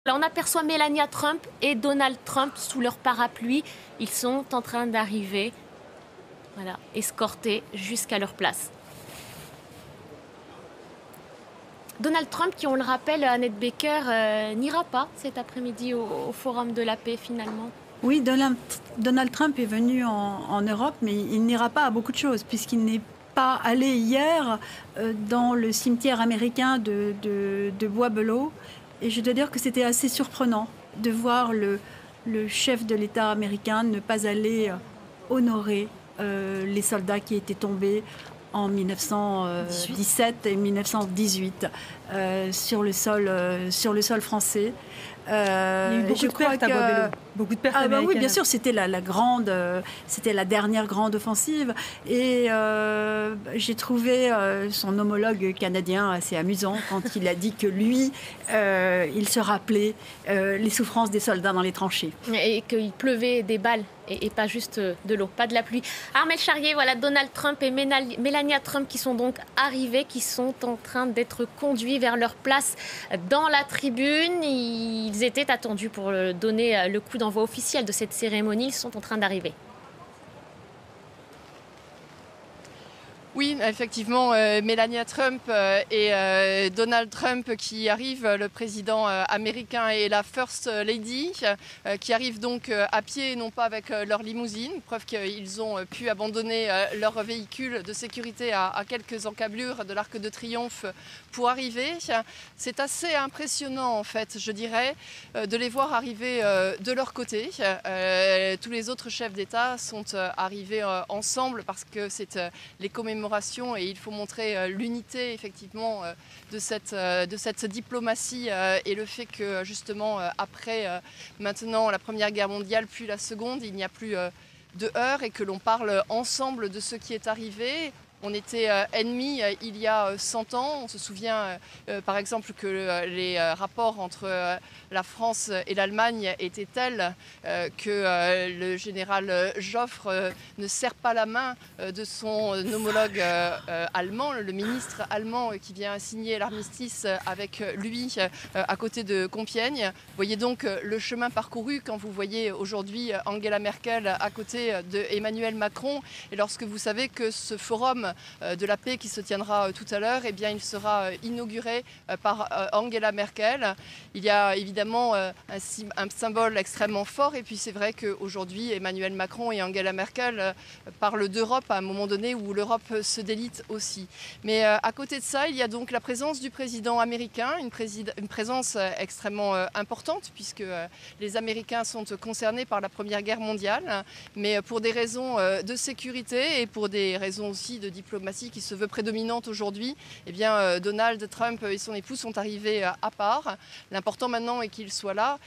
Là, on aperçoit Melania Trump et Donald Trump sous leur parapluie. Ils sont en train d'arriver, voilà, escortés jusqu'à leur place. Donald Trump, qui, on le rappelle, Annette Baker, n'ira pas cet après-midi au Forum de la paix, finalement. Oui, Donald Trump est venu en Europe, mais il n'ira pas à beaucoup de choses, puisqu'il n'est pas allé hier dans le cimetière américain de Bois-Belot. Et je dois dire que c'était assez surprenant de voir le chef de l'État américain ne pas aller honorer les soldats qui étaient tombés en 1917 et 1918 sur le sol français. Il y a eu beaucoup de pertes à Bois-Belot. Beaucoup de pertes américaines. Oui, bien sûr, c'était c'était la dernière grande offensive. Et j'ai trouvé son homologue canadien assez amusant quand il a dit que lui, il se rappelait les souffrances des soldats dans les tranchées. Et qu'il pleuvait des balles et pas juste de l'eau, pas de la pluie. Armelle Charrier, voilà Donald Trump et Melania Trump qui sont donc arrivés, qui sont en train d'être conduits vers leur place dans la tribune. Ils étaient attendus pour donner le coup d'envoi officiel de cette cérémonie. Ils sont en train d'arriver. Oui, effectivement, Melania Trump et Donald Trump qui arrivent, le président américain et la First Lady, qui arrivent donc à pied et non pas avec leur limousine, preuve qu'ils ont pu abandonner leur véhicule de sécurité à quelques encablures de l'Arc de Triomphe pour arriver. C'est assez impressionnant en fait, je dirais, de les voir arriver de leur côté. Tous les autres chefs d'État sont arrivés ensemble parce que c'est les commémorations et il faut montrer l'unité effectivement de cette diplomatie et le fait que justement après maintenant la Première Guerre mondiale puis la Seconde, il n'y a plus de heurts et que l'on parle ensemble de ce qui est arrivé. On était ennemis il y a 100 ans. On se souvient par exemple que les rapports entre la France et l'Allemagne étaient tels que le général Joffre ne serre pas la main de son homologue allemand, le ministre allemand qui vient signer l'armistice avec lui à côté de Compiègne. Vous voyez donc le chemin parcouru quand vous voyez aujourd'hui Angela Merkel à côté de Emmanuel Macron. Et lorsque vous savez que ce forum de la paix qui se tiendra tout à l'heure, eh bien, il sera inauguré par Angela Merkel. Il y a évidemment un symbole extrêmement fort et puis c'est vrai qu'aujourd'hui Emmanuel Macron et Angela Merkel parlent d'Europe à un moment donné où l'Europe se délite aussi. Mais à côté de ça, il y a donc la présence du président américain, une présence extrêmement importante puisque les Américains sont concernés par la Première Guerre mondiale, mais pour des raisons de sécurité et pour des raisons aussi de diplomatie qui se veut prédominante aujourd'hui, eh bien, Donald Trump et son épouse sont arrivés à part. L'important maintenant est qu'ils soient là.